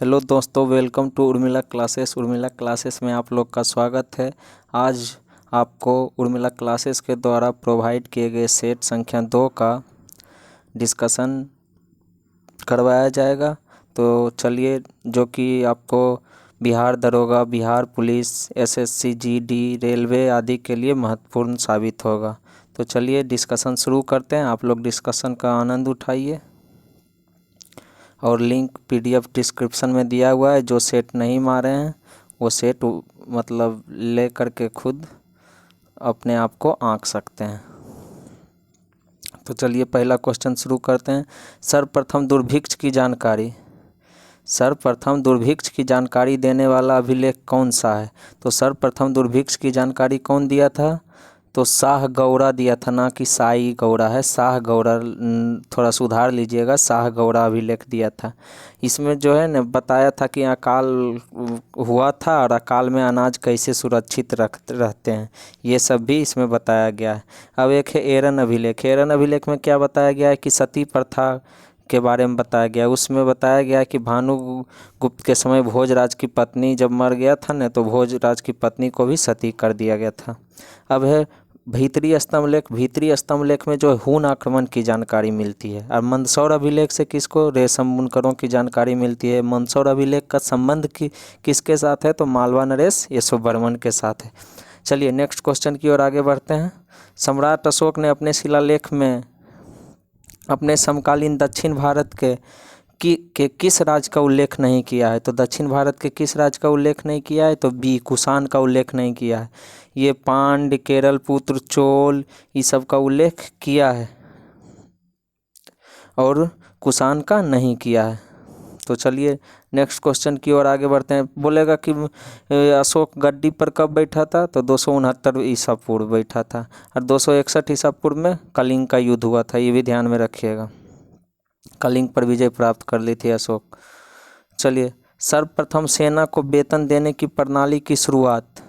Hello दोस्तों, welcome to Urmila classes. Urmila classes में आप लोग का स्वागत है। आज आपको उर्मिला क्लासेस के द्वारा प्रोवाइड किए गए सेट संख्या 2 का डिस्कशन करवाया जाएगा। तो चलिए, जो कि आपको बिहार दरोगा, Bihar police, SSC, GD, railway आदि के लिए महत्वपूर्ण साबित होगा। तो चलिए डिस्कशन शुरू करते हैं। आप लोग डिस्कशन का आनंद उठाइए और लिंक पीडीएफ डिस्क्रिप्शन में दिया हुआ है। जो सेट नहीं मारे हैं वो सेट मतलब ले करके खुद अपने आप को आंक सकते हैं। तो चलिए पहला क्वेश्चन शुरू करते हैं। सर्वप्रथम दुर्भिक्ष की जानकारी देने वाला अभिलेख कौन सा है? तो सर्वप्रथम दुर्भिक्ष की जानकारी कौन दिया था? तो शाह गौरा दिया था, ना कि साई गौरा है, शाह गौरा। थोड़ा सुधार लीजिएगा, शाह गौरा अभिलेख दिया था। इसमें जो है न बताया था कि अकाल हुआ था और अकाल में अनाज कैसे सुरक्षित रहते हैं, ये सब भी इसमें बताया गया है। अब एक है एरन अभिलेख। एरन अभिलेख में क्या बताया गया है कि सती प्रथा के बारे में बताया गया। उसमें बताया गया कि भानुगुप्त के समय भोजराज की पत्नी जब मर गया था न, तो भोजराज की पत्नी को भी सती कर दिया गया था। अब है भीतरी स्तंभलेख। भीतरी स्तंभलेख में जो हून आक्रमण की जानकारी मिलती है। और मंदसौर अभिलेख से किसको? रेशम बुनकरों की जानकारी मिलती है। मंदसौर अभिलेख का संबंध किसके साथ है? तो मालवा नरेश यशोवर्मन के साथ है। चलिए नेक्स्ट क्वेश्चन की ओर आगे बढ़ते हैं। सम्राट अशोक ने अपने शिलालेख में अपने समकालीन दक्षिण भारत के किस राज्य का उल्लेख नहीं किया है? तो दक्षिण भारत के किस राज्य का उल्लेख नहीं किया है? तो बी, कुषाण का उल्लेख नहीं किया है। ये पांड्य, केरल पुत्र, चोल, इस सब का उल्लेख किया है और कुषाण का नहीं किया है। तो चलिए नेक्स्ट क्वेश्चन की ओर आगे बढ़ते हैं। बोलेगा कि अशोक गद्दी पर कब बैठा था? तो 269 ईसा पूर्व बैठा था। और 261 ईसा पूर्व में कलिंग का युद्ध हुआ था, ये भी ध्यान में रखिएगा। कलिंग पर विजय प्राप्त कर ली थी अशोक। चलिए, सर्वप्रथम सेना को वेतन देने की प्रणाली की शुरुआत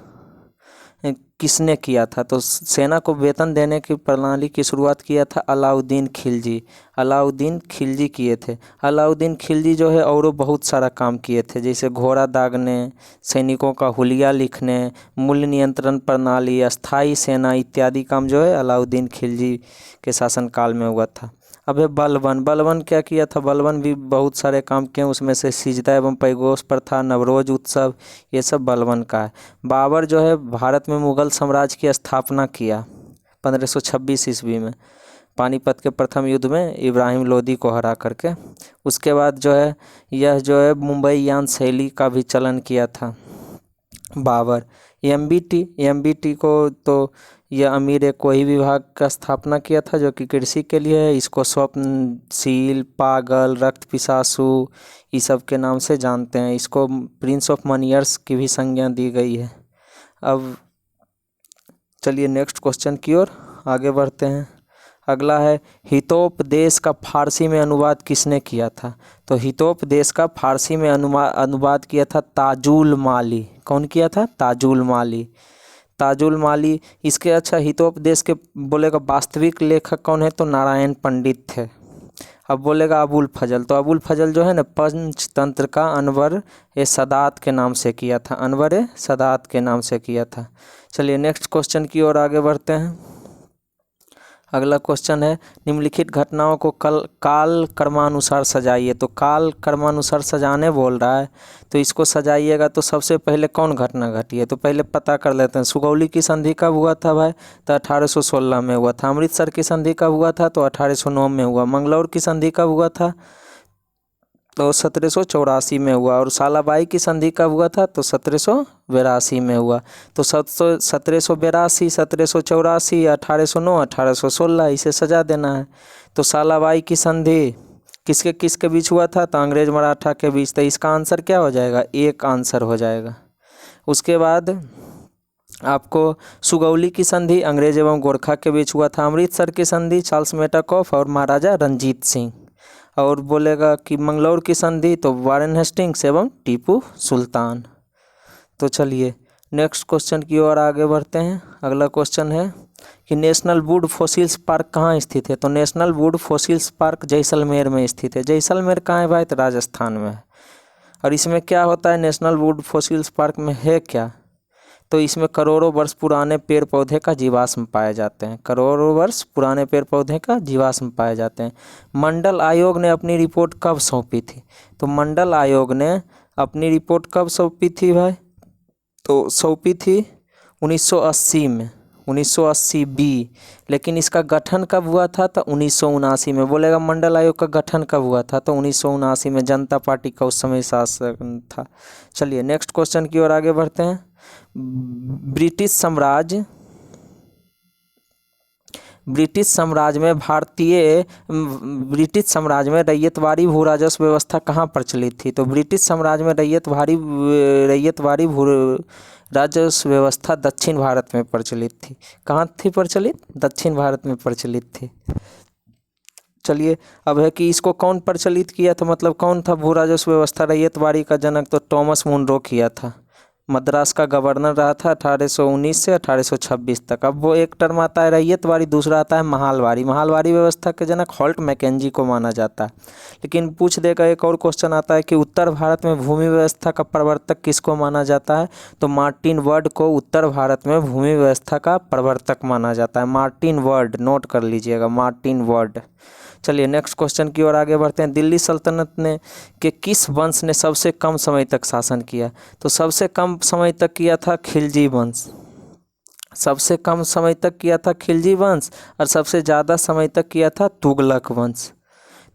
किसने किया था? तो सेना को वेतन देने की प्रणाली की शुरुआत किया था अलाउद्दीन खिलजी। अलाउद्दीन खिलजी किए थे। अलाउद्दीन खिलजी जो है और बहुत सारा काम किए थे, जैसे घोड़ा दागने, सैनिकों का हुलिया लिखने, मूल्य नियंत्रण प्रणाली, अस्थाई सेना इत्यादि काम जो है अलाउद्दीन खिलजी के शासनकाल में हुआ था। अब है बलबन। बलबन क्या किया था? बलबन भी बहुत सारे काम किए, उसमें से सिजदा एवं पैगोश प्रथा, नवरोज उत्सव, ये सब बलबन का है। बाबर जो है भारत में मुगल साम्राज्य की स्थापना किया 1526 ईस्वी में, पानीपत के प्रथम युद्ध में इब्राहिम लोदी को हरा करके। उसके बाद जो है यह जो है मुंबई यान शैली का भी चलन किया था बाबर। एमबीटी को तो यह अमीर कोई विभाग का स्थापना किया था जो कि कृषि के लिए है। इसको स्वप्नशील, पागल, रक्त पिशासु ये सब के नाम से जानते हैं। इसको प्रिंस ऑफ मनियर्स की भी संज्ञा दी गई है। अब चलिए नेक्स्ट क्वेश्चन की ओर आगे बढ़ते हैं। अगला है हितोपदेश का फारसी में अनुवाद किसने किया था? तो हितोपदेश का फारसी में अनुवाद किया था ताजुल माली। कौन किया था? ताजुल माली। ताजुल माली इसके हितोपदेश के बोलेगा वास्तविक लेखक कौन है? तो नारायण पंडित थे। अब बोलेगा अबुल फजल। तो अबुल फजल जो है ना पंचतंत्र का अनवर ए सदात के नाम से किया था। अनवर ए सदात के नाम से किया था। चलिए नेक्स्ट क्वेश्चन की ओर आगे बढ़ते हैं। अगला क्वेश्चन है निम्नलिखित घटनाओं को काल क्रमानुसार सजाइए। तो काल क्रमानुसार सजाने बोल रहा है, तो इसको सजाइएगा। तो सबसे पहले कौन घटना घटी है? तो पहले पता कर लेते हैं। सुगौली की संधि कब हुआ था भाई? तो 1816 में हुआ था। अमृतसर की संधि कब हुआ था? तो 1809 में हुआ। मंगलौर की संधि कब हुआ था? तो 1784 में हुआ। और सालाबाई की संधि कब हुआ था? तो 1782 में हुआ। तो 1782, 1784, 1809, 1816 इसे सजा देना है। तो सालाबाई की संधि किसके किसके बीच हुआ था? तो अंग्रेज मराठा के बीच। तो इसका आंसर क्या हो जाएगा? एक आंसर हो जाएगा। उसके बाद आपको सुगौली की संधि अंग्रेज एवं गोरखा के बीच हुआ था। अमृतसर की संधि चार्ल्स मेटाकॉफ और महाराजा रंजीत सिंह। और बोलेगा कि मंगलौर की संधि तो वारेन हेस्टिंग्स एवं टीपू सुल्तान। तो चलिए नेक्स्ट क्वेश्चन की ओर आगे बढ़ते हैं। अगला क्वेश्चन है कि नेशनल वुड फॉसिल्स पार्क कहाँ स्थित है? तो national would fossils park Jaisalmer में स्थित है। जैसलमेर कहाँ है भाई? तो राजस्थान में है। और इसमें क्या होता है, नेशनल वुड फॉसिल्स पार्क में है क्या, तो इसमें करोड़ों वर्ष पुराने पेड़ पौधे का जीवाश्म पाए जाते हैं, करोड़ों वर्ष पुराने पेड़ पौधे का जीवाश्म पाए जाते हैं। मंडल आयोग ने अपनी रिपोर्ट कब सौंपी थी, तो मंडल आयोग ने अपनी रिपोर्ट कब सौंपी थी भाई, तो सौंपी थी 1980 में, 1980 बी। लेकिन इसका गठन कब हुआ था, तो 1979 में। बोलेगा मंडल आयोग का गठन कब हुआ था, तो 1979 में। जनता पार्टी का उस समय शासन था। चलिए नेक्स्ट क्वेश्चन की ओर आगे बढ़ते हैं। ब्रिटिश साम्राज्य ब्रिटिश साम्राज्य में रैयतवाड़ी भू राजस्व व्यवस्था कहाँ प्रचलित थी, तो ब्रिटिश साम्राज्य में रैयतवाड़ी भू राजस्व व्यवस्था दक्षिण भारत में प्रचलित थी। कहाँ थी प्रचलित, दक्षिण भारत में प्रचलित थी। चलिए अब है कि इसको कौन प्रचलित किया था, मतलब कौन था भू राजस्व व्यवस्था रैयतवाड़ी का जनक, तो टॉमस मुनरो किया था। मद्रास का गवर्नर रहा था 1819 से 1826 तक। अब वो एक टर्म आता है रैयतवाड़ी, दूसरा आता है महालवाड़ी। महालवाड़ी व्यवस्था के जनक हॉल्ट मैकेंजी को माना जाता है। लेकिन पूछ देगा, एक और क्वेश्चन आता है कि उत्तर भारत में भूमि व्यवस्था का प्रवर्तक किसको माना जाता है, तो मार्टिन वर्ड को उत्तर भारत में भूमि व्यवस्था का प्रवर्तक माना जाता है। मार्टिन वर्ड, नोट कर लीजिएगा, मार्टिन वर्ड। चलिए नेक्स्ट क्वेश्चन की ओर आगे बढ़ते हैं। दिल्ली सल्तनत ने के किस वंश ने सबसे कम समय तक शासन किया, तो सबसे कम समय तक किया था खिलजी वंश, सबसे कम समय तक किया था खिलजी वंश, और सबसे ज़्यादा समय तक किया था तुगलक वंश।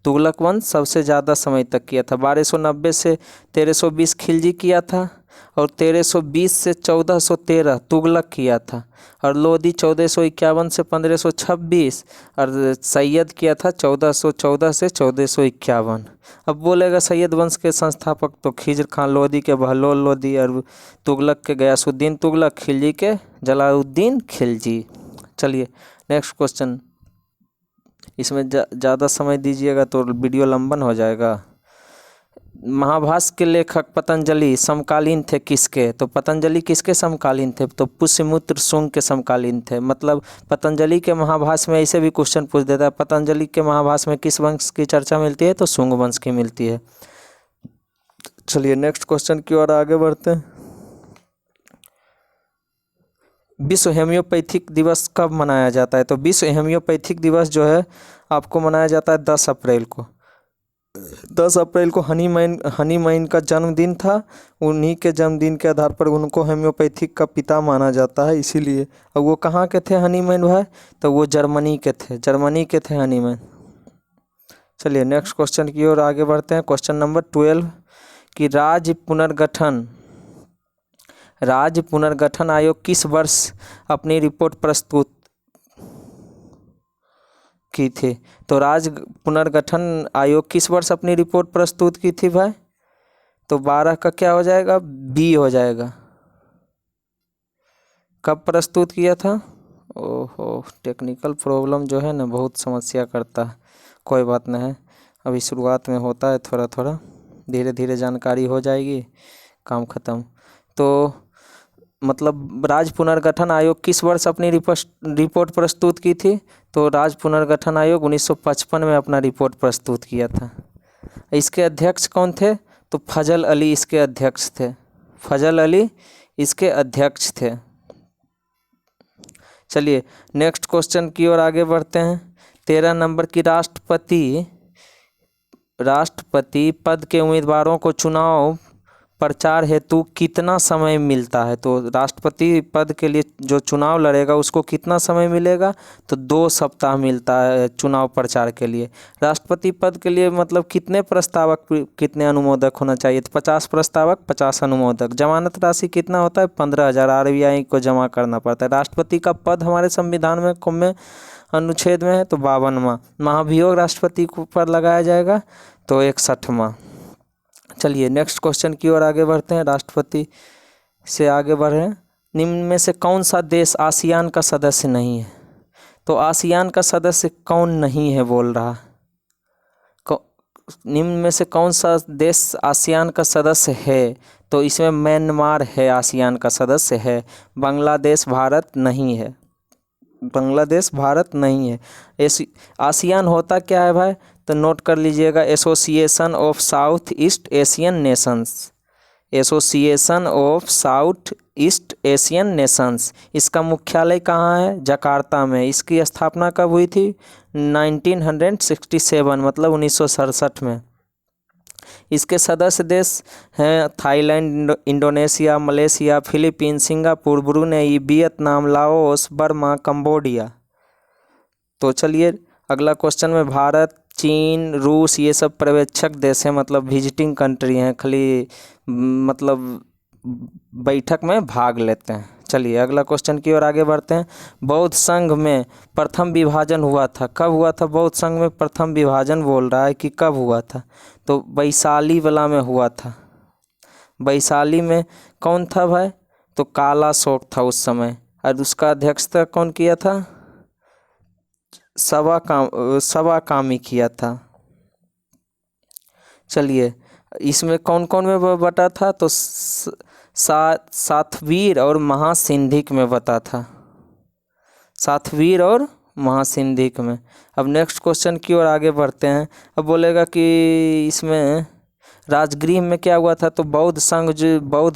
तुगलक वंश सबसे ज़्यादा समय तक किया था। 1290 से 1320 खिलजी किया था, और 1320 से 1413 तुगलक किया था, और लोधी 1451 से 1526, और सैयद किया था 1414 से 1451। अब बोलेगा सैयद वंश के संस्थापक तो खिज्र खान लोधी के बहलोल लोधी, और तुगलक के गयासुद्दीन तुगलक, खिलजी के जलालुद्दीन खिलजी। चलिए नेक्स्ट क्वेश्चन, इसमें ज़्यादा समय दीजिएगा तो वीडियो लंबन हो जाएगा। महाभाष्य के लेखक पतंजलि समकालीन थे किसके, तो पतंजलि किसके समकालीन थे, तो पुष्यमित्र शुंग के समकालीन थे। मतलब पतंजलि के महाभाष्य में ऐसे भी क्वेश्चन पूछ देता है, पतंजलि के महाभाष्य में किस वंश की चर्चा मिलती है, तो शुंग वंश की मिलती है। चलिए नेक्स्ट क्वेश्चन की ओर आगे बढ़ते हैं। विश्व हेम्योपैथिक दिवस कब मनाया जाता है, तो विश्व हेम्योपैथिक दिवस जो है आपको मनाया जाता है 10 अप्रैल को। 10 अप्रैल को हनीमैन का जन्मदिन था। उन्हीं के जन्मदिन के आधार पर उनको हेम्योपैथिक का पिता माना जाता है, इसीलिए। और वो कहाँ के थे हनीमैन भाई, तो वो जर्मनी के थे हनीमैन। चलिए नेक्स्ट क्वेश्चन की ओर आगे बढ़ते हैं। क्वेश्चन नंबर 12 कि राज्य पुनर्गठन आयोग किस वर्ष अपनी रिपोर्ट प्रस्तुत की थी, तो राज्य पुनर्गठन आयोग किस वर्ष अपनी रिपोर्ट प्रस्तुत की थी भाई, तो 12 का क्या हो जाएगा, बी हो जाएगा। कब प्रस्तुत किया था, ओहो टेक्निकल प्रॉब्लम जो है ना बहुत समस्या करता है, कोई बात नहीं है, अभी शुरुआत में होता है थोड़ा थोड़ा, धीरे धीरे जानकारी हो जाएगी, काम ख़त्म। तो मतलब राज्य पुनर्गठन आयोग किस वर्ष अपनी रिपोर्ट प्रस्तुत की थी, तो राज्य पुनर्गठन आयोग 1955 में अपना रिपोर्ट प्रस्तुत किया था। इसके अध्यक्ष कौन थे, तो फजल अली इसके अध्यक्ष थे, फजल अली इसके अध्यक्ष थे। चलिए नेक्स्ट क्वेश्चन की ओर आगे बढ़ते हैं। 13 नंबर की राष्ट्रपति पद के उम्मीदवारों को चुनाव प्रचार हेतु कितना समय मिलता है, तो राष्ट्रपति पद के लिए जो चुनाव लड़ेगा उसको कितना समय मिलेगा, तो 2 सप्ताह मिलता है चुनाव प्रचार के लिए। राष्ट्रपति पद के लिए मतलब कितने प्रस्तावक कितने अनुमोदक होना चाहिए, तो 50 प्रस्तावक 50 अनुमोदक। जमानत राशि कितना होता है, 15,000 RBI को जमा करना पड़ता है। राष्ट्रपति का पद हमारे संविधान में कौन अनुच्छेद में है, तो 52वां। महाभियोग राष्ट्रपति पर लगाया जाएगा तो 61वां। चलिए नेक्स्ट क्वेश्चन की ओर आगे बढ़ते हैं। राष्ट्रपति से आगे बढ़े, निम्न में से कौन सा देश आसियान का सदस्य नहीं है, तो आसियान का सदस्य कौन नहीं है बोल रहा, निम्न में से कौन सा देश आसियान का सदस्य है, तो इसमें म्यांमार है, आसियान का सदस्य है। बांग्लादेश भारत नहीं है, बांग्लादेश भारत नहीं है। आसियान होता क्या है भाई, तो नोट कर लीजिएगा, association of south east Asian Nations. Association of south east Asian Nations. इसका मुख्यालय कहाँ है? जकार्ता में। इसकी स्थापना कब हुई थी? 1967 मतलब 1967 में। इसके सदस्य देश हैं Thailand, Indonesia, Malaysia, Philippines, Singapore, Brunei, Vietnam, Laos, Burma, Cambodia. तो चलिए अगला क्वेश्चन में भारत, चीन, रूस ये सब पर्यवेक्षक देश हैं, मतलब विजिटिंग कंट्री हैं, खाली मतलब बैठक में भाग लेते हैं। चलिए अगला क्वेश्चन की ओर आगे बढ़ते हैं। बौद्ध संघ में प्रथम विभाजन हुआ था, कब हुआ था? बौद्ध संघ में प्रथम विभाजन बोल रहा है कि कब हुआ था? तो वैशाली वाला में हुआ था। वैशाली में कौन था भाई? तो काला शोक था उस समय, और उसका अध्यक्षता कौन किया था? सवा कामी किया था। चलिए इसमें कौन कौन में बटा था? तो सातवीर और महासिंधिक में बता था, सातवीर और महासिंधिक में। अब नेक्स्ट क्वेश्चन की ओर आगे बढ़ते हैं। अब बोलेगा कि इसमें राजगृह में क्या हुआ था? तो बौद्ध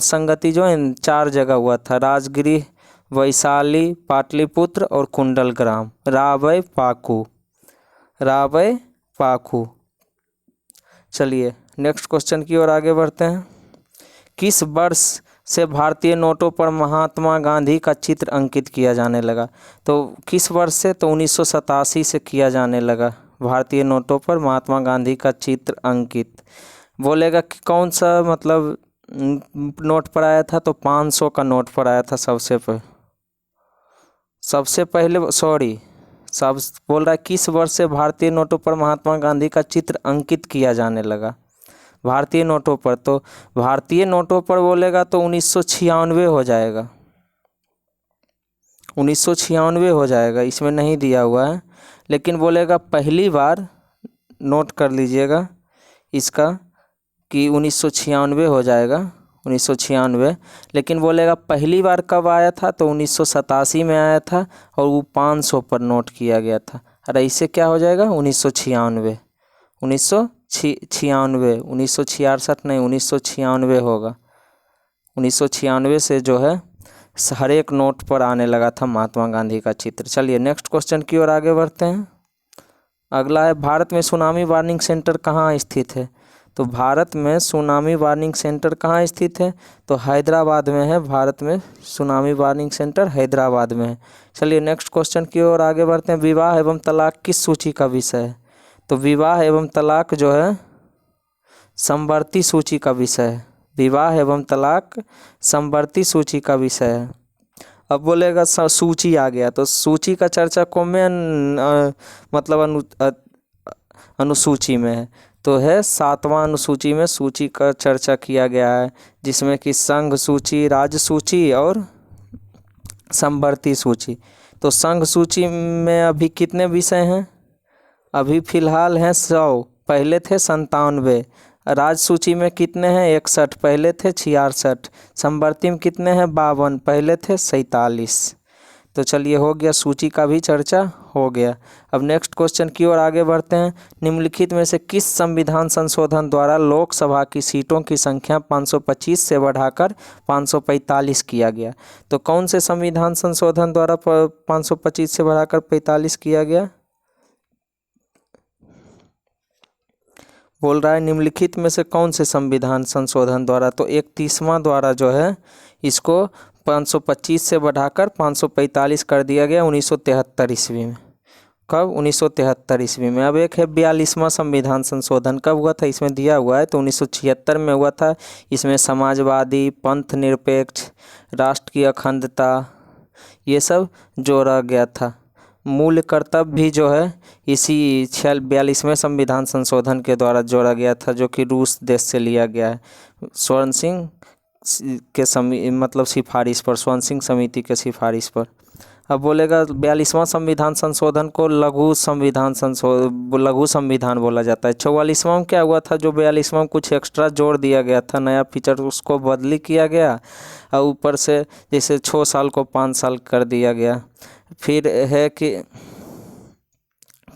संगति जो है 4 जगह हुआ था, राजगृह, वैशाली, पाटलिपुत्र और कुंडलग्राम। रावय पाकू। चलिए नेक्स्ट क्वेश्चन की ओर आगे बढ़ते हैं। किस वर्ष से भारतीय नोटों पर महात्मा गांधी का चित्र अंकित किया जाने लगा? तो किस वर्ष से? तो 1987 से किया जाने लगा भारतीय नोटों पर महात्मा गांधी का चित्र अंकित। बोलेगा कि कौन सा मतलब नोट पर आया था? तो 500 का नोट पर आया था सबसे पहले सब बोल रहा है किस वर्ष से भारतीय नोटों पर महात्मा गांधी का चित्र अंकित किया जाने लगा भारतीय नोटों पर? तो भारतीय नोटों पर बोलेगा तो 1996 हो जाएगा, 1996 हो जाएगा, इसमें नहीं दिया हुआ है। लेकिन बोलेगा पहली बार, नोट कर लीजिएगा इसका कि 1996 हो जाएगा, 1996। लेकिन बोलेगा पहली बार कब आया था? तो 1987 में आया था और वो 500 पर नोट किया गया था। और ऐसे क्या हो जाएगा? 1996, 1966 नहीं, 1996 होगा। 1996 से जो है हर एक नोट पर आने लगा था महात्मा गांधी का चित्र। चलिए नेक्स्ट क्वेश्चन की ओर आगे बढ़ते हैं। अगला है भारत में सुनामी वार्निंग सेंटर कहाँ स्थित है? तो भारत में सुनामी वार्निंग सेंटर कहाँ स्थित है? तो हैदराबाद में है। भारत में सुनामी वार्निंग सेंटर हैदराबाद में है। चलिए नेक्स्ट क्वेश्चन की ओर आगे बढ़ते हैं। विवाह एवं तलाक किस सूची का विषय है? तो विवाह एवं तलाक जो है समवर्ती सूची का विषय है। विवाह एवं तलाक समवर्ती सूची का विषय है। अब बोलेगा सूची आ गया, तो सूची का चर्चा कौन में मतलब अनुसूची में है? तो है 7वां अनुसूची में सूची का चर्चा किया गया है, जिसमें कि संघ सूची, राज्य सूची और समवर्ती सूची। तो संघ सूची में अभी कितने विषय हैं? अभी फिलहाल हैं 100, पहले थे 97। राज्य सूची में कितने हैं? 61, पहले थे 66। समवर्ती में कितने हैं? 52, पहले थे 47। तो चलिए हो गया, सूची का भी चर्चा हो गया। अब नेक्स्ट क्वेश्चन की ओर आगे बढ़ते हैं। निम्नलिखित में से किस संविधान संशोधन द्वारा लोकसभा की सीटों की संख्या 525 से बढ़ाकर 545 किया गया? तो कौन से संविधान संशोधन द्वारा 525 से बढ़ाकर 45 किया गया? बोल रहा है निम्नलिखित में से कौन से संविधान संशोधन द्वारा? तो 31वां द्वारा जो है इसको 525 से बढ़ाकर 545 कर दिया गया 1973 ईस्वी में। कब? 1973 ईस्वी में। अब एक है 42वां संविधान संशोधन, कब हुआ था? इसमें दिया हुआ है तो 1976 में हुआ था। इसमें समाजवादी, पंथ निरपेक्ष, राष्ट्र की अखंडता ये सब जोड़ा गया था। मूल कर्तव्य भी जो है इसी 42वें संविधान संशोधन के द्वारा जोड़ा गया था, जो कि रूस देश से लिया गया है स्वर्ण सिंह के सिफारिश पर, स्वर्ण सिंह समिति के सिफारिश पर। अब बोलेगा 42वां संविधान संशोधन को लघु संविधान बोला जाता है। 44वां में क्या हुआ था? जो 42वां में कुछ एक्स्ट्रा जोड़ दिया गया था, नया फीचर उसको बदली किया गया और ऊपर से जैसे 6 साल को 5 साल कर दिया गया। फिर है कि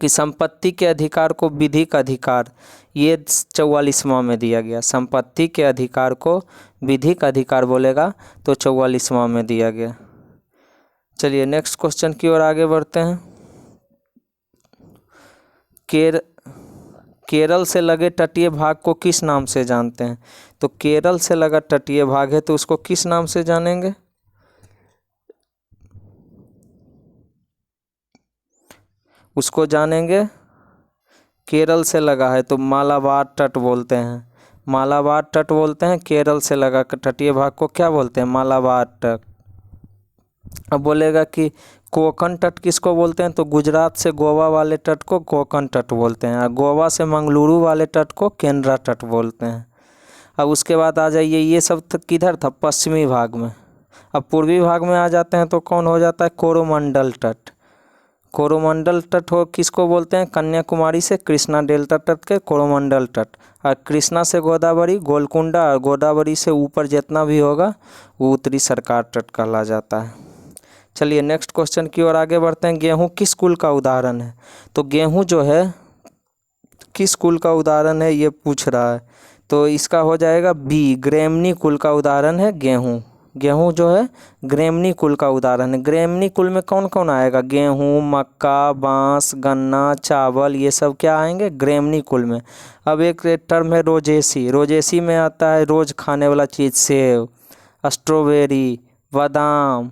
संपत्ति के अधिकार को विधिक अधिकार ये 44वां में दिया गया। संपत्ति के अधिकार को विधिक अधिकार बोलेगा तो 44वां में दिया गया। चलिए नेक्स्ट क्वेश्चन की ओर आगे बढ़ते हैं। केरल से लगे तटीय भाग को किस नाम से जानते हैं? तो केरल से लगा तटीय भाग है तो उसको किस नाम से जानेंगे? उसको जानेंगे, केरल से लगा है तो मालाबार तट बोलते हैं। मालाबार तट बोलते हैं। केरल से लगा तटीय भाग को क्या बोलते हैं? मालाबार तट। अब बोलेगा कि कोंकण तट किसको बोलते हैं? तो गुजरात से गोवा वाले तट को कोंकण तट बोलते हैं, और गोवा से मंगलुरु वाले तट को केंद्रा तट बोलते हैं। अब उसके बाद आ जाइए, ये सब किधर था? पश्चिमी भाग में। अब पूर्वी भाग में आ जाते हैं तो कौन हो जाता है? कोरोमंडल तट। कोरोमंडल तट हो किसको बोलते हैं? कन्याकुमारी से कृष्णा डेल्टा तट के कोरोमंडल तट, और कृष्णा से गोदावरी, गोलकुंडा, और गोदावरी से ऊपर जितना भी होगा वो उत्तरी सरकार तट कहला जाता है। चलिए नेक्स्ट क्वेश्चन की ओर आगे बढ़ते हैं। गेहूं किस कुल का उदाहरण है? तो गेहूं जो है किस कुल का उदाहरण है ये पूछ रहा है, तो इसका हो जाएगा बी, ग्रेमनी कुल का उदाहरण है गेहूं। गेहूं जो है ग्रेमनी कुल का उदाहरण है। ग्रेमनी कुल में कौन कौन आएगा? गेहूं, मक्का, बांस, गन्ना, चावल, ये सब क्या आएंगे? ग्रेमनी कुल में। अब एक टर्म है रोजेसी। रोजेसी में आता है रोज खाने वाला चीज़, सेब, स्ट्रॉबेरी, बादाम,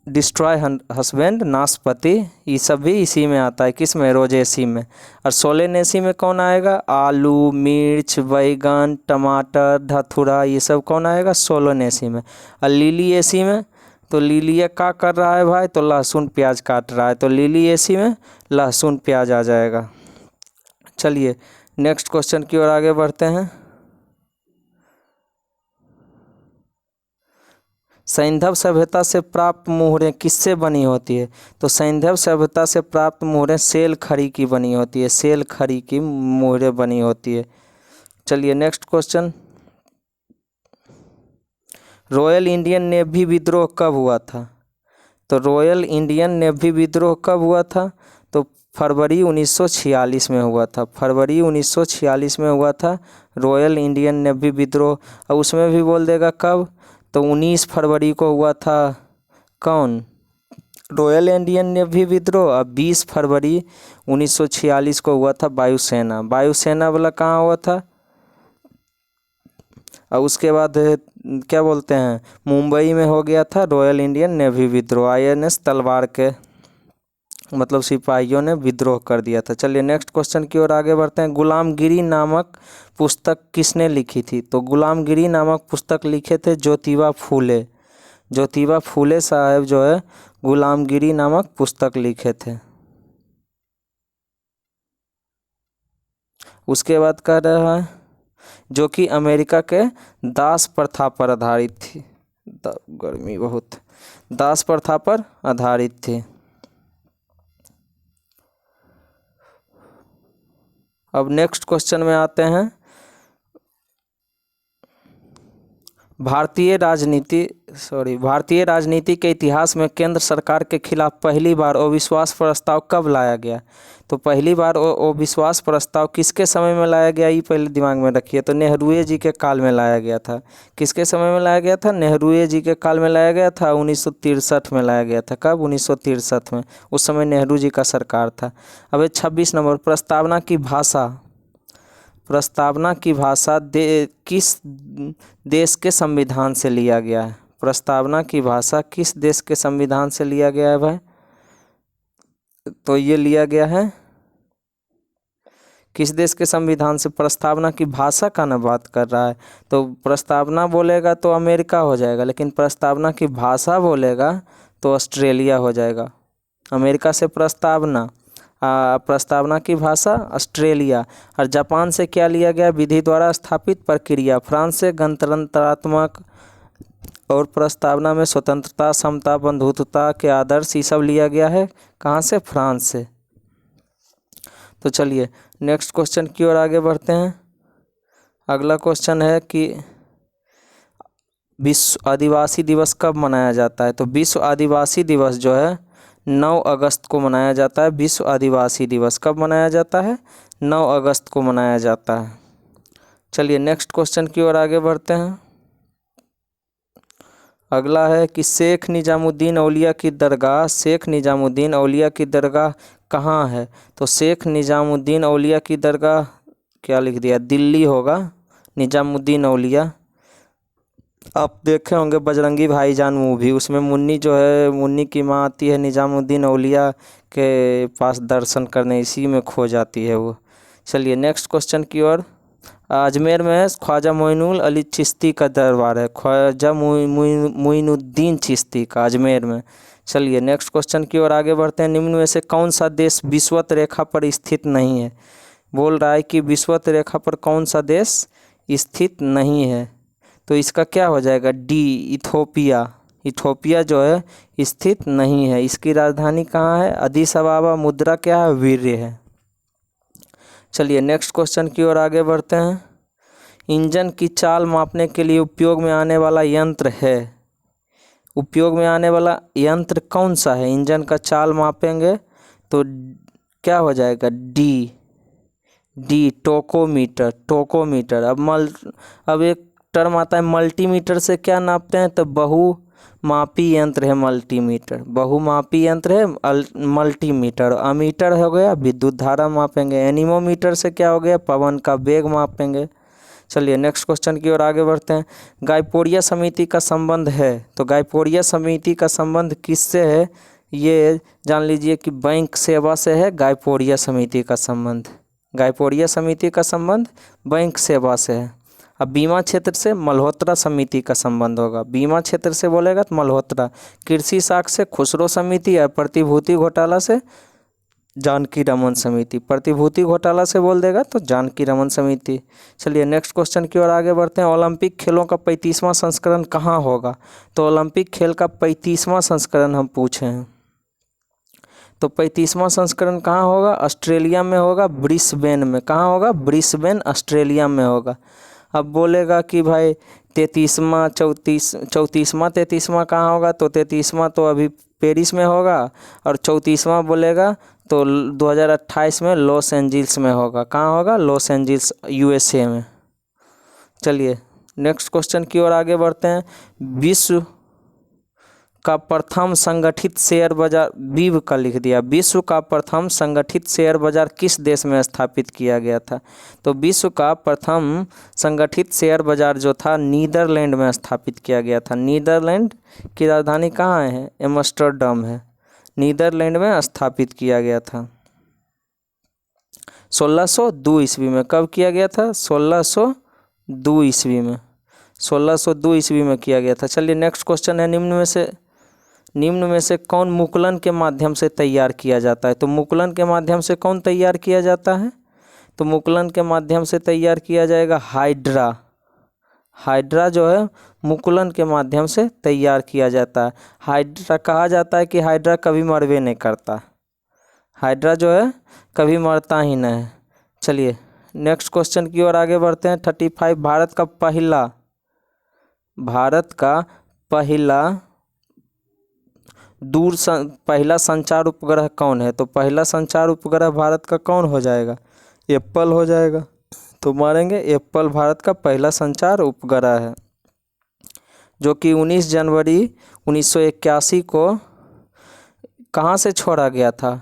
डिस्ट्रॉय हस्बैंड, नाशपाती, ये सब भी इसी में आता है। किस में? रोजेसी में। और सोलेनेसी में कौन आएगा? आलू, मिर्च, बैगन, टमाटर, धतूरा, ये सब कौन आएगा? सोलोनेसी में। और लिलिएसी में, तो लिलिया क्या कर रहा है भाई? तो लहसुन प्याज काट रहा है, तो लिलिएसी में लहसुन प्याज आ जाएगा। चलिए नेक्स्ट क्वेश्चन की ओर आगे बढ़ते हैं। सैंधव सभ्यता से प्राप्त मुहरें किससे बनी होती है? तो सैंधव सभ्यता से प्राप्त मुहरें सेल खड़ी की बनी होती है। सेल खड़ी की मुहरें बनी होती है। चलिए next question. Royal Indian navy विद्रोह कब हुआ था? तो रॉयल इंडियन नेवी विद्रोह कब हुआ था? तो फरवरी 1946 में हुआ था। फरवरी 1946 में हुआ था रॉयल इंडियन नेवी विद्रोह। और उसमें भी बोल देगा कब? तो 19 फरवरी को हुआ था। कौन? रॉयल इंडियन नेवी विद्रोह। और 20 फरवरी 1946 को हुआ था वायुसेना। वायुसेना वाला कहाँ हुआ था? और उसके बाद क्या बोलते हैं, मुंबई में हो गया था रॉयल इंडियन नेवी विद्रोह। INS तलवार के मतलब सिपाहियों ने विद्रोह कर दिया था। चलिए नेक्स्ट क्वेश्चन की ओर आगे बढ़ते हैं। गुलामगिरी नामक पुस्तक किसने लिखी थी? तो गुलामगिरी नामक पुस्तक लिखे थे ज्योतिबा फूले। ज्योतिबा फूले साहब जो है गुलामगिरी नामक पुस्तक लिखे थे। उसके बाद कह रहा है जो कि अमेरिका के दास प्रथा पर आधारित थी। गर्मी बहुत, दास प्रथा पर आधारित थी। अब नेक्स्ट क्वेश्चन में आते हैं। भारतीय राजनीति के इतिहास में केंद्र सरकार के खिलाफ पहली बार अविश्वास प्रस्ताव कब लाया गया? तो पहली बार अविश्वास प्रस्ताव किसके समय में लाया गया, ये पहले दिमाग में रखिए। तो नेहरू जी के काल में लाया गया था। किसके समय में लाया गया था? नेहरू जी के काल में लाया गया था। 1963 में लाया गया था। कब? 1963 में। उस समय नेहरू जी का सरकार था। अब 26 नंबर, प्रस्तावना की भाषा किस देश के संविधान से लिया गया है? प्रस्तावना की भाषा किस देश के संविधान से लिया गया है भाई? तो ये लिया गया है किस देश के संविधान से? प्रस्तावना की भाषा का ना बात कर रहा है, तो प्रस्तावना बोलेगा तो अमेरिका हो जाएगा, लेकिन प्रस्तावना की भाषा बोलेगा तो ऑस्ट्रेलिया हो जाएगा। अमेरिका से प्रस्तावना, प्रस्तावना की भाषा ऑस्ट्रेलिया। और जापान से क्या लिया गया? विधि द्वारा स्थापित प्रक्रिया। फ्रांस से गणतंत्रात्मक और प्रस्तावना में स्वतंत्रता, समता, बंधुत्वता के आदर्श, ये सब लिया गया है। कहाँ से? फ्रांस से। तो चलिए नेक्स्ट क्वेश्चन की ओर आगे बढ़ते हैं। अगला क्वेश्चन है कि विश्व आदिवासी दिवस कब मनाया जाता है? तो विश्व आदिवासी दिवस जो है 9 अगस्त को मनाया जाता है। विश्व आदिवासी दिवस कब मनाया जाता है? 9 अगस्त को मनाया जाता है। चलिए नेक्स्ट क्वेश्चन की ओर आगे बढ़ते हैं। अगला है कि शेख निजामुद्दीन औलिया की दरगाह, शेख निजामुद्दीन औलिया की दरगाह कहाँ है? तो शेख निजामुद्दीन औलिया की दरगाह क्या लिख दिया, दिल्ली होगा। निजामुद्दीन औलिया, आप देखे होंगे बजरंगी भाईजान मूवी, उसमें मुन्नी जो है, मुन्नी की माँ आती है निजामुद्दीन औलिया के पास दर्शन करने, इसी में खो जाती है वो। चलिए नेक्स्ट क्वेश्चन की ओर। अजमेर में ख्वाजा मोइनुल अली चिश्ती का दरबार है, ख्वाजा मोइनुद्दीन चिश्ती का, अजमेर में। चलिए नेक्स्ट क्वेश्चन की ओर आगे बढ़ते हैं। निम्न में से कौन सा देश विषुवत रेखा पर स्थित नहीं है? बोल रहा है कि विषुवत रेखा पर कौन सा देश स्थित नहीं है? तो इसका क्या हो जाएगा, डी, इथोपिया। इथोपिया जो है स्थित नहीं है। इसकी राजधानी कहाँ है? अदीस अबाबा। मुद्रा क्या है? वीर्य है। चलिए नेक्स्ट क्वेश्चन की ओर आगे बढ़ते हैं। इंजन की चाल मापने के लिए उपयोग में आने वाला यंत्र है, उपयोग में आने वाला यंत्र कौन सा है? इंजन का चाल मापेंगे तो क्या हो जाएगा, डी, डी, टोकोमीटर। टोकोमीटर। अब एक टर्म आता है मल्टीमीटर, से क्या नापते हैं? तो बहुमापी यंत्र है मल्टीमीटर, बहुमापी यंत्र है मल्टीमीटर। अमीटर हो गया विद्युत धारा मापेंगे। एनीमोमीटर से क्या हो गया, पवन का वेग मापेंगे। चलिए नेक्स्ट क्वेश्चन की ओर आगे बढ़ते हैं। गायपोरिया समिति का संबंध है, तो गायपोरिया समिति का संबंध किससे है? ये जान लीजिए कि बैंक सेवा से है गायपोरिया समिति का संबंध। गायपोरिया समिति का संबंध बैंक सेवा से है। अब बीमा क्षेत्र से मल्होत्रा समिति का संबंध होगा। बीमा क्षेत्र से बोलेगा तो मल्होत्रा। कृषि शाख से खुसरो समिति, और प्रतिभूति घोटाला से जानकी रमन समिति। प्रतिभूति घोटाला से बोल देगा तो जानकी रमन समिति। चलिए नेक्स्ट क्वेश्चन की ओर आगे बढ़ते हैं। ओलंपिक खेलों का 35वां संस्करण कहाँ होगा? तो ओलंपिक खेल का 35वां संस्करण हम पूछे हैं, तो 35वां संस्करण कहाँ होगा? ऑस्ट्रेलिया में होगा, ब्रिस्बेन में। कहाँ होगा? ब्रिस्बेन, ऑस्ट्रेलिया में होगा। अब बोलेगा कि भाई 33वां 34वां कहाँ होगा? तो 33वां तो अभी पेरिस में होगा, और 34वां बोलेगा तो 2028 में लॉस एंजिल्स में होगा। कहाँ होगा? लॉस एंजिल्स, यूएसए में। चलिए नेक्स्ट क्वेश्चन की ओर आगे बढ़ते हैं। विश्व का प्रथम संगठित शेयर बाजार, विव का लिख दिया, विश्व का प्रथम संगठित शेयर बाजार किस देश में स्थापित किया गया था? तो विश्व का प्रथम संगठित शेयर बाजार जो था नीदरलैंड में स्थापित किया गया था। नीदरलैंड की राजधानी कहाँ है? एम्स्टर्डम है। नीदरलैंड में स्थापित किया गया था 1602 ईस्वी में। कब किया गया था? 1602 ईस्वी में। 1602 ईस्वी में किया गया था। चलिए नेक्स्ट क्वेश्चन है। निम्न में से कौन मुकुलन के माध्यम से तैयार किया जाता है? तो मुकुलन के माध्यम से कौन तैयार किया जाता है? तो मुकुलन के माध्यम से तैयार किया जाएगा हाइड्रा। हाइड्रा जो है मुकुलन के माध्यम से तैयार किया जाता है। हाइड्रा कहा जाता है कि हाइड्रा कभी मरवे नहीं करता। हाइड्रा जो है कभी मरता ही नहीं है। चलिए नेक्स्ट क्वेश्चन की ओर आगे बढ़ते हैं। 35। भारत का पहला संचार उपग्रह कौन है? तो पहला संचार उपग्रह भारत का कौन हो जाएगा? एप्पल हो जाएगा। तो मारेंगे एप्पल भारत का पहला संचार उपग्रह है, जो कि 19 जनवरी 1981 को कहाँ से छोड़ा गया था?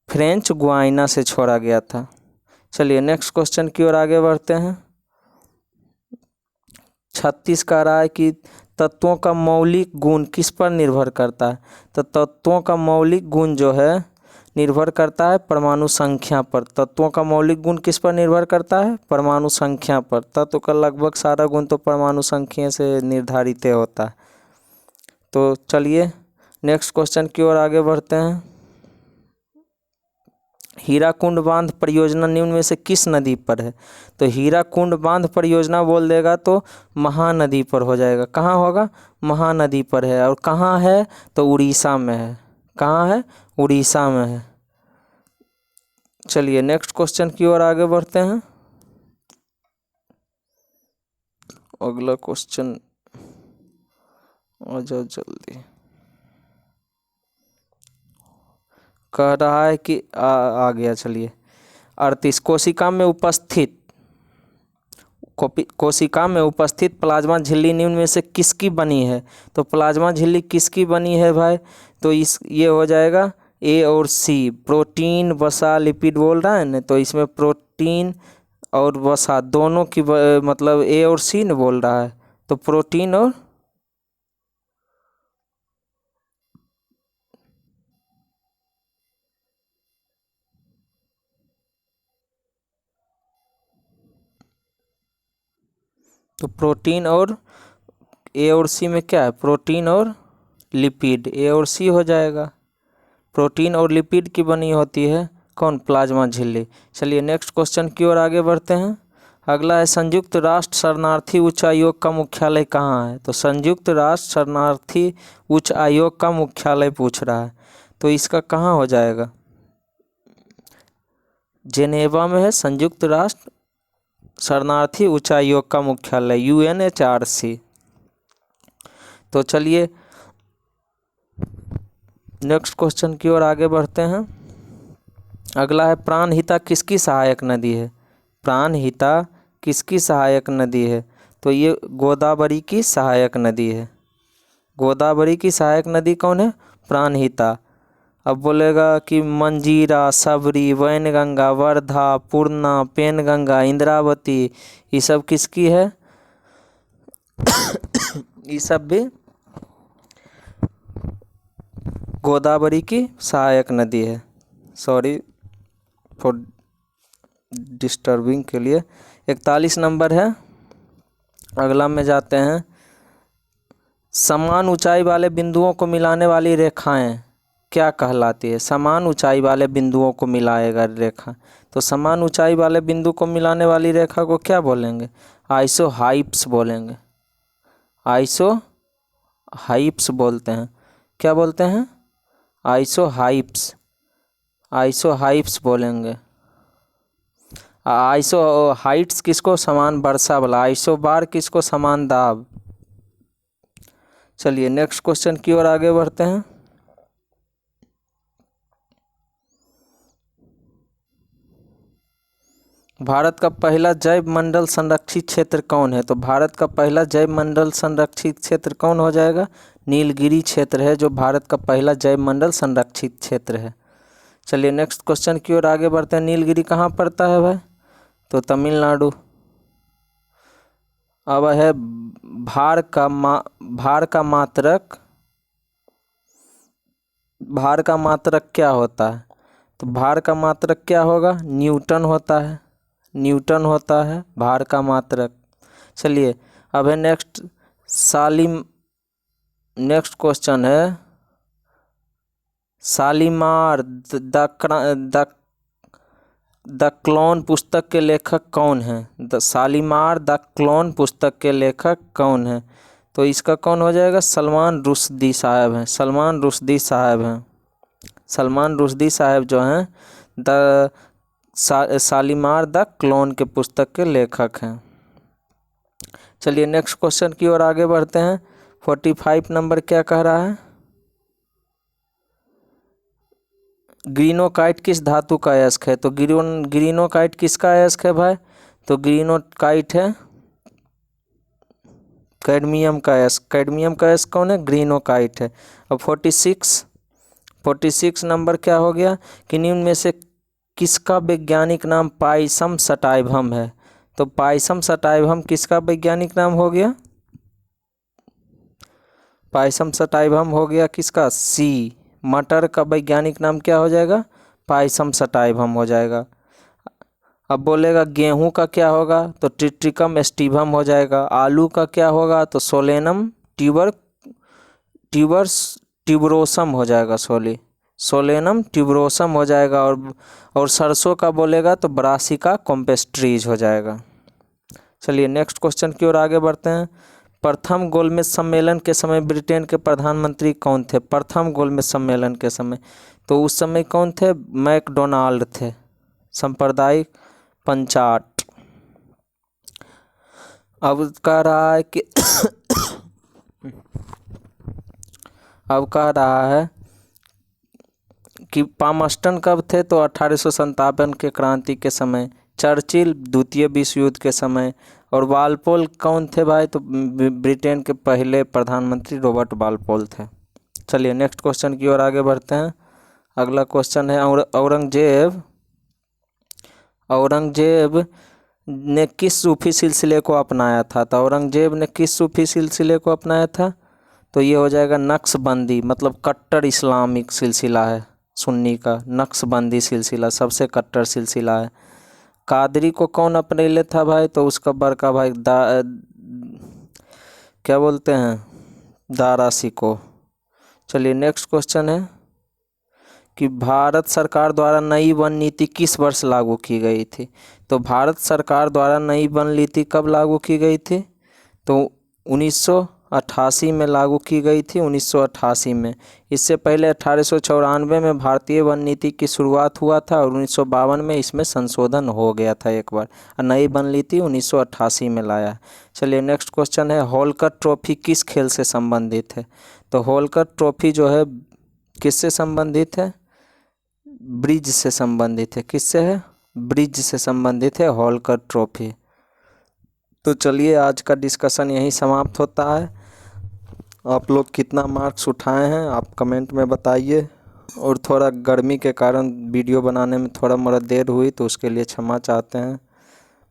फ्रेंच गुयाना से छोड़ा गया था। चलिए नेक्स्ट क्वेश्चन की ओर आगे बढ़ते हैं। 36 कह रहा है कि तत्वों का मौलिक गुण किस पर निर्भर करता है? तो तत्वों का मौलिक गुण जो है निर्भर करता है परमाणु संख्या पर। तत्वों का मौलिक गुण किस पर निर्भर करता है? परमाणु संख्या पर। तत्व का लगभग सारा गुण तो परमाणु संख्या से निर्धारित होता है। तो चलिए नेक्स्ट क्वेश्चन की ओर आगे बढ़ते हैं। हीराकुंड बांध परियोजना निम्न में से किस नदी पर है? तो हीराकुंड बांध परियोजना बोल देगा तो महानदी पर हो जाएगा। कहाँ होगा? महानदी पर है। और कहाँ है? तो उड़ीसा में है। कहाँ है? उड़ीसा में है। चलिए नेक्स्ट क्वेश्चन की ओर आगे बढ़ते हैं। अगला क्वेश्चन आ जाओ जल्दी। कह रहा है कि आ गया। चलिए 38 कोशिका में उपस्थित प्लाज्मा झिल्ली निम्न में से किसकी बनी है? तो प्लाज्मा झिल्ली किसकी बनी है भाई? तो ये हो जाएगा ए और सी, प्रोटीन वसा लिपिड बोल रहा है ना, तो इसमें प्रोटीन और वसा दोनों की मतलब ए और सी ने बोल रहा है, तो प्रोटीन और ए और सी में क्या है? प्रोटीन और लिपिड, ए और सी हो जाएगा। प्रोटीन और लिपिड की बनी होती है कौन? प्लाज्मा झिल्ली। चलिए नेक्स्ट क्वेश्चन की ओर आगे बढ़ते हैं। अगला है संयुक्त राष्ट्र शरणार्थी उच्च आयोग का मुख्यालय कहाँ है? तो संयुक्त राष्ट्र शरणार्थी उच्च आयोग का मुख्यालय पूछ रहा है, तो इसका कहाँ हो जाएगा? जेनेवा में है संयुक्त राष्ट्र शरणार्थी उच्च आयोग का मुख्यालय, UNHRC। तो चलिए नेक्स्ट क्वेश्चन की ओर आगे बढ़ते हैं। अगला है प्राणहिता किसकी सहायक नदी है? प्राणहिता किसकी सहायक नदी है? तो ये गोदावरी की सहायक नदी है। गोदावरी की सहायक नदी कौन है? प्राणहिता। अब बोलेगा कि मंजीरा, सबरी, वैनगंगा, वर्धा, पूर्णा, पेनगंगा, इंद्रावती, ये सब किसकी है? ये सब भी गोदावरी की सहायक नदी है। सॉरी फॉर डिस्टर्बिंग के लिए। 41 नंबर है। अगला में जाते हैं। समान ऊंचाई वाले बिंदुओं को मिलाने वाली रेखाएं क्या कहलाती है? समान ऊंचाई वाले बिंदुओं को मिलाएगा रेखा, तो समान ऊंचाई वाले बिंदु को मिलाने वाली रेखा को क्या बोलेंगे? आइसोहाइप्स बोलेंगे। आइसोहाइप्स बोलते हैं। क्या बोलते हैं? आइसोहाइप्स। आइसोहाइप्स बोलेंगे। आइसोहाइट्स किसको? समान वर्षा वाला। आइसोबार किसको? समान दाब। चलिए नेक्स्ट क्वेश्चन की ओर आगे बढ़ते हैं। भारत का पहला जैव मंडल संरक्षित क्षेत्र कौन है? तो भारत का पहला जैव मंडल संरक्षित क्षेत्र कौन हो जाएगा? नीलगिरी क्षेत्र है जो भारत का पहला जैव मंडल संरक्षित क्षेत्र है। चलिए नेक्स्ट क्वेश्चन की ओर आगे बढ़ते हैं। नीलगिरी कहाँ पड़ता है भाई? तो तमिलनाडु। अब है भार का मात्रक क्या होता है? तो भार का मात्रक क्या होगा? न्यूटन होता है। न्यूटन होता है भार का मात्रक। चलिए अब है नेक्स्ट क्वेश्चन है शालीमार द क्लोन पुस्तक के लेखक कौन है? शालीमार द क्लोन पुस्तक के लेखक कौन है? तो इसका कौन हो जाएगा? सलमान रुश्दी साहब हैं। सलमान रुश्दी साहब हैं। सलमान रुश्दी साहब जो हैं द शालीमार द क्लोन के पुस्तक के लेखक हैं। चलिए नेक्स्ट क्वेश्चन की ओर आगे बढ़ते हैं। 45 नंबर क्या कह रहा है? ग्रीनोकाइट किस धातु का अयस्क है? तो ग्रीनोकाइट किसका अयस्क है भाई? तो ग्रीनोकाइट है कैडमियम का अयस्क। कैडमियम का अयस्क कौन है? ग्रीनोकाइट है। अब 46 नंबर क्या हो गया कि निम्न में से किसका वैज्ञानिक नाम पाइसम सटाइवम है? तो पाइसम सटाइवम किसका वैज्ञानिक नाम हो गया? पाइसम सटाइवम हो गया किसका? सी। मटर का वैज्ञानिक नाम क्या हो जाएगा? पाइसम सटाइवम हो जाएगा। अब बोलेगा गेहूं का क्या होगा? तो ट्रिटिकम एस्टिवम हो जाएगा। आलू का क्या होगा? तो सोलेनम ट्यूबरोसम हो जाएगा। सोलेनम ट्यूबरोसम हो जाएगा। और सरसों का बोलेगा तो ब्रासिका कॉम्पेस्ट्रीज हो जाएगा। चलिए नेक्स्ट क्वेश्चन की ओर आगे बढ़ते हैं। प्रथम गोलमेज सम्मेलन के समय ब्रिटेन के प्रधानमंत्री कौन थे? प्रथम गोलमेज सम्मेलन के समय तो उस समय कौन थे? मैकडोनाल्ड थे। सांप्रदायिक पंचाट। अब कह रहा है कि अब कह रहा है कि पामस्टन कब थे, तो 1857 के क्रांति के समय, चर्चिल द्वितीय विश्व युद्ध के समय, और वालपोल कौन थे भाई, तो ब्रिटेन के पहले प्रधानमंत्री रॉबर्ट वालपोल थे। चलिए नेक्स्ट क्वेश्चन की ओर आगे बढ़ते हैं। अगला क्वेश्चन है औरंगजेब ने किस सूफी सिलसिले को अपनाया था। तो औरंगजेब ने किस सूफी सिलसिले को अपनाया था, तो ये हो जाएगा नक्शबंदी, मतलब कट्टर इस्लामिक सिलसिला है सुन्नी का, नक्शबंदी सिलसिला सबसे कट्टर सिलसिला है। कादरी को कौन अपने था भाई, तो उसका बड़का भाई क्या बोलते हैं, दारा सिको। चलिए नेक्स्ट क्वेश्चन है कि भारत सरकार द्वारा नई वन नीति किस वर्ष लागू की गई थी। तो भारत सरकार द्वारा नई वन नीति कब लागू की गई थी, तो 1988 में लागू की गई थी, 1988 में। इससे पहले 1894 में भारतीय वन नीति की शुरुआत हुआ था और 1952 में इसमें संशोधन हो गया था एक बार, और नई वन नीति 1988 में लाया। चलिए नेक्स्ट क्वेश्चन है होलकर ट्रॉफी किस खेल से संबंधित है। तो होलकर ट्रॉफी जो है किससे संबंधित है, ब्रिज से संबंधित है। किससे है, ब्रिज से संबंधित है होलकर ट्रॉफी। तो चलिए आज का डिस्कशन यहीं समाप्त होता है। आप लोग कितना मार्क्स उठाए हैं आप कमेंट में बताइए, और थोड़ा गर्मी के कारण वीडियो बनाने में थोड़ा मोड़ा देर हुई तो उसके लिए क्षमा चाहते हैं,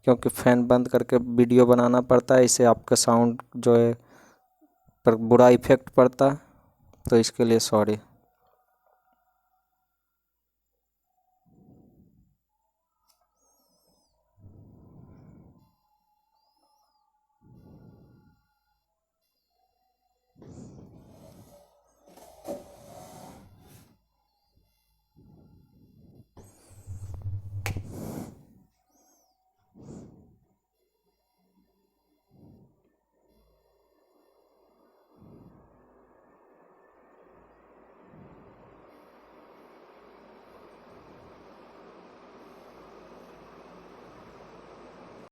क्योंकि फ़ैन बंद करके वीडियो बनाना पड़ता है, इससे आपका साउंड जो है पर बुरा इफ़ेक्ट पड़ता है, तो इसके लिए सॉरी।